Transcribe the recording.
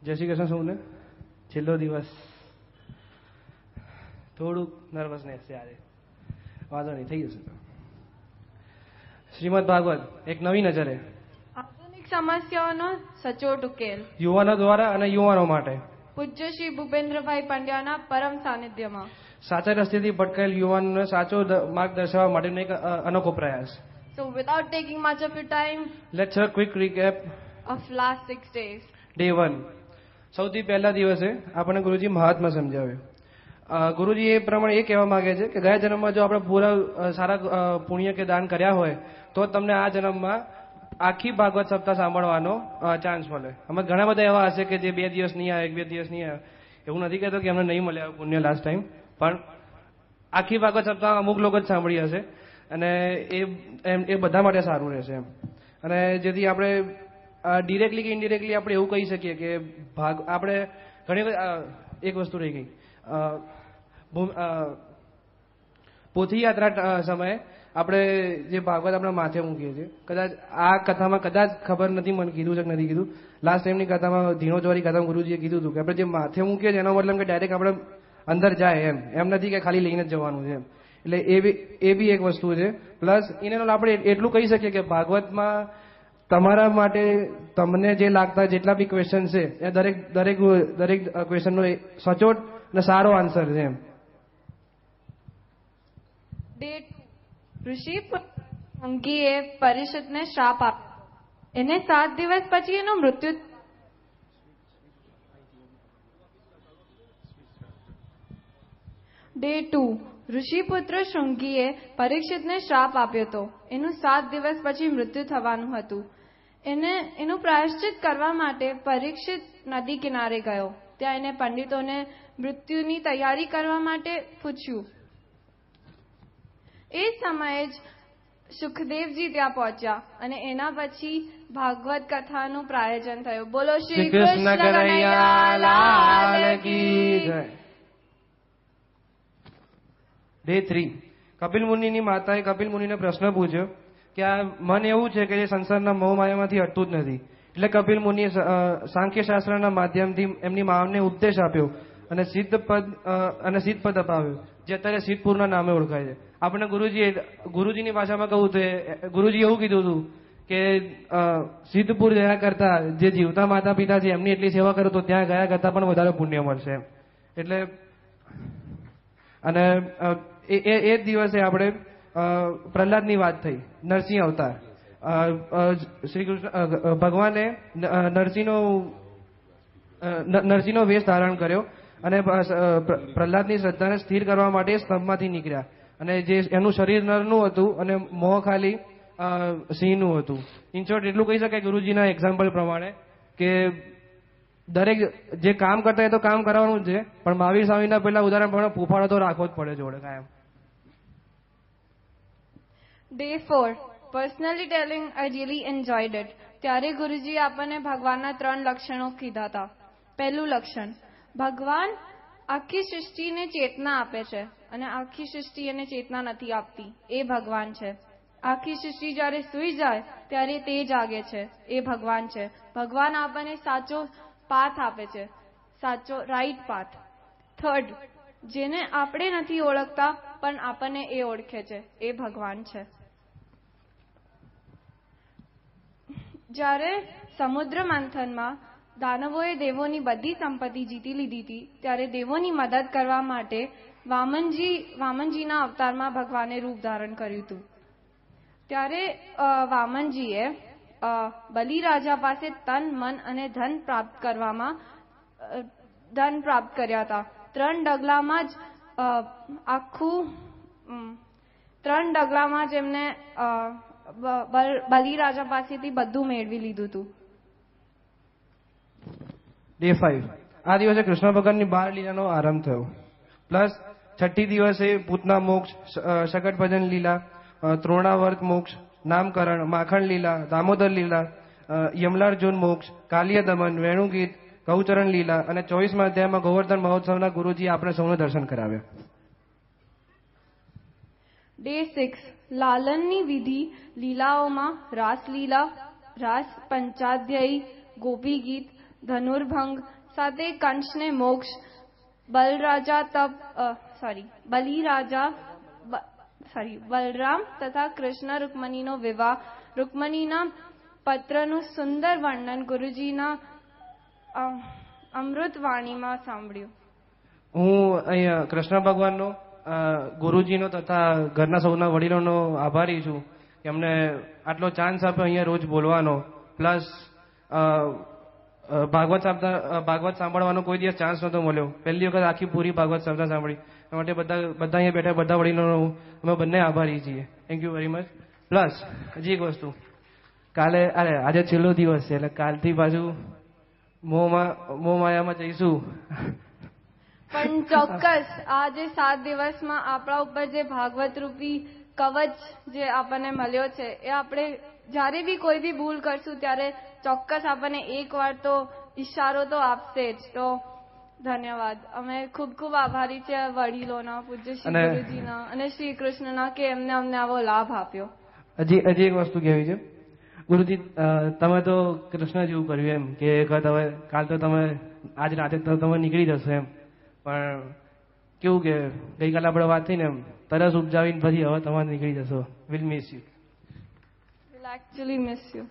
જય શ્રી કૃષ્ણ સૌને. છેલ્લો દિવસ થોડુંક નર્વસનેસ છે આજે, વાંધો નહીં, થઈ જશે. શ્રીમદ ભાગવત એક નવી નજરે, આધુનિક સમસ્યાઓનો સચોટ ઉકેલ, યુવાનો દ્વારા અને યુવાનો માટે, પૂજ્ય શ્રી ભૂપેન્દ્રભાઈ પંડ્યાના પરમ સાનિધ્યમાં સાચા રસ્તેથી ભટકાયેલ યુવાનોને સાચો માર્ગ દર્શાવવા માટેનો એક અનોખો પ્રયાસ. So without taking much of your time, let's have a quick recap of last 6 days. Day 1. સૌથી પહેલા દિવસે આપણે ગુરુજી મહાત્મા સમજાવ્યું. ગુરુજી એ પ્રમાણે એ કહેવા માંગે છે કે ગયા જન્મમાં જો આપણે પૂરા સારા પુણ્ય કે દાન કર્યા હોય તો તમને આ જન્મમાં આખી ભાગવત સપ્તાહ સાંભળવાનો ચાન્સ મળે. અમે ઘણા બધા એવા હશે કે જે 2 દિવસ નહીં આવે, 2 દિવસ નહીં આવે. એવું નથી કહેતો કે અમને નહીં મળ્યા પુણ્ય લાસ્ટ ટાઈમ, પણ આખી ભાગવત સપ્તાહ અમુક લોકો જ સાંભળી હશે અને એ બધા માટે સારું રહેશે એમ. અને જેથી આપણે ડિરેક્ટલી કે ઇનડિરેક્ટલી આપણે એવું કહી શકીએ કે આપણે ઘણી એક વસ્તુ રહી ગઈ. પોથી યાત્રા સમયે આપણે જે ભાગવત આપણે માથે મૂકીએ છીએ, કદાચ આ કથામાં કદાચ ખબર નથી મને કીધું છે કે નથી કીધું, લાસ્ટ ટાઈમની કથામાં ધીણોજવારી કથામાં ગુરુજીએ કીધું હતું કે આપણે જે માથે મૂકીએ છીએ એનો મતલબ કે ડાયરેક્ટ આપણે અંદર જાય એમ નથી કે ખાલી લઈને જ જવાનું છે એમ. એટલે એ બી એક વસ્તુ છે. પ્લસ એને આપણે એટલું કહી શકીએ કે ભાગવતમાં તમારા માટે તમને જે લાગતા જેટલા બી ક્વેશ્ચન છે એ દરેક ક્વેશ્ચનનો સચોટ અને સારો આન્સર છે એમ. Day 2. ઋષિ અંગીએ પરિષદને શ્રાપ આપ્યો. એને 7 દિવસ પછી એનું મૃત્યુ. Day 2. ઋષિપુત્ર શૃંગીએ પરીક્ષિતને શ્રાપ આપ્યો હતો. એનું 7 દિવસ પછી મૃત્યુ થવાનું હતું. એનું પ્રાયશ્ચિત કરવા માટે પરીક્ષિત નદી કિનારે ગયો. ત્યાં એને પંડિતોને મૃત્યુની તૈયારી કરવા માટે પૂછ્યું. એ સમયે જ સુખદેવજી ત્યાં પહોંચ્યા અને એના પછી ભાગવત કથાનું પ્રાયોજન થયું. બોલો શ્રી કૃષ્ણ કનૈયા લાલ કી જય. Day 3. કપિલ મુનિની માતાએ કપિલ મુનિને પ્રશ્ન પૂછ્યો કે આ મન એવું છે કે જે સંસારના મોહ માયામાંથી હટતું જ નથી. એટલે કપિલ મુનિએ સાંખ્ય શાસ્ત્રના માધ્યમથી એમની માને ઉપદેશ આપ્યો અને સિદ્ધ પદ અપાવ્યું, જે અત્યારે સિદ્ધપુરના નામે ઓળખાય છે. આપણે ગુરુજીની ભાષામાં કહું તો ગુરુજી એવું કીધું હતું કે સિદ્ધપુર જયા કરતા જે જીવતા માતા પિતા છે એમની એટલી સેવા કરો તો ત્યાં ગયા કરતા પણ વધારે પુણ્ય મળશે. એટલે અને એ જ દિવસે આપણે પ્રહલાદની વાત થઈ, નરસિંહ અવતાર. શ્રી કૃષ્ણ ભગવાને નરસિંહનો વેશ ધારણ કર્યો અને પ્રહલાદની શ્રદ્ધાને સ્થિર કરવા માટે સ્તંભમાંથી નીકળ્યા. અને જે એનું શરીર નરનું હતું અને મોં ખાલી સિંહનું હતું. ઇન શોર્ટ એટલું કહી શકાય ગુરુજીના એક્ઝામ્પલ પ્રમાણે કે દરેક જે કામ કરતા હોય તો કામ કરવાનું જ છે, પણ મહાવીર સ્વામીના પહેલા ઉદાહરણ પ્રમાણે ફૂફાડો તો રાખવો જ પડે જોડે કાયમ. Day 4. Personally telling, I really enjoyed it. ત્યારે ગુરુજી આપણને ભગવાનના 3 લક્ષણો કીધા હતા. પહેલું લક્ષણ, ભગવાન આખી સૃષ્ટિને ચેતના આપે છે અને આખી સૃષ્ટિ એને ચેતના નથી આપતી. એ ભગવાન છે. આખી સૃષ્ટિ જ્યારે સૂઈ જાય ત્યારે તે જાગે છે. એ ભગવાન છે. ભગવાન આપણને સાચો પાથ આપે છે, સાચો રાઈટ પાથ. થર્ડ, જેને આપણે નથી ઓળખતા પણ આપણને એ ઓળખે છે, એ ભગવાન છે. જ્યારે સમુદ્ર મંથનમાં દાનવોએ દેવોની બધી સંપત્તિ જીતી લીધી હતી ત્યારે દેવોની મદદ કરવા માટે વામનજીના અવતારમાં ભગવાને રૂપ ધારણ કર્યું હતું. ત્યારે વામનજીએ બલિરાજા પાસે તન, મન અને ધન પ્રાપ્ત કર્યા હતા. 3 ડગલામાં જ એમને બલિરાજા પાસેથી બધું મેળવી લીધું હતું. Day 5. આ દિવસે કૃષ્ણ ભગવાનની 12 લીલાનો આરંભ થયો. પ્લસ 6ઠ્ઠી દિવસે પૂતના મોક્ષ, શકટ ભજન લીલા, ત્રોણાવર્ત મોક્ષ, નામકરણ, માખણ લીલા, દામોદર લીલા, યમલાર્જુન મોક્ષ, કાલિય દમન, વેણુગીત, ગૌચરણ લીલા અને 24મા અધ્યાયમાં ગોવર્ધન મહોત્સવના ગુરુજી આપણે સૌને દર્શન કરાવ્યા. Day 6. લાલનની વિધિ લીલાઓમાં રાસલીલા, રાસ પંચાધ્યાયી, ગોપી ગીત, ધનુર્ભંગ, સાથે કંસને મોક્ષ, બલરામ તથા કૃષ્ણ રૂકમણીનો વિવાહ, રૂકમણીના પત્રનું સુંદર વર્ણન ગુરુજીના અમૃતવાણીમાં સાંભળ્યું. હું અહીંયા કૃષ્ણ ભગવાનનો, ગુરુજીનો તથા ઘરના સૌના વડીલોનો આભારી છું કે અમને આટલો ચાન્સ આપ્યો અહીંયા રોજ બોલવાનો. પ્લસ ભાગવત સાંભળવાનો કોઈ દિવસ ચાન્સ નહોતો મળ્યો. પહેલી વખત આખી પૂરી ભાગવત સપ્તાહ સાંભળી. એ માટે બધા અહીંયા બેઠા બધા વડીલોનો અમે બંને આભારી છીએ. Thank you very much. Plus હજી એક વસ્તુ, આજે છેલ્લો દિવસ છે એટલે કાલથી પાછું મોહ માયામાં જઈશું. પણ ચોક્કસ આ જે 7 દિવસમાં આપણા ઉપર જે ભાગવત રૂપી કવચ જે આપણને મળ્યો છે એ આપણે જ્યારે બી કોઈ બી ભૂલ કરશું ત્યારે ચોક્કસ આપણને એકવાર તો ઈશારો તો આપશે જ. તો ધન્યવાદ. અમે ખૂબ ખૂબ આભારી છે વડીલોના, પૂજ્ય શ્રી ગુરુજીના અને શ્રી કૃષ્ણના કે એમને અમને આવો લાભ આપ્યો. હજી એક વસ્તુ કહેવી છે. ગુરુજી, તમે તો કૃષ્ણ જેવું કર્યું એમ કે હવે કાલ તો તમે આજ રાતે તો તમે નીકળી જશો એમ. પણ કેવું કે ગઈકાલે આપણે વાત થઈ ને એમ તરસ ઉપજાવીને પછી હવે તમારે નીકળી જશો. Will miss you. Will actually miss you.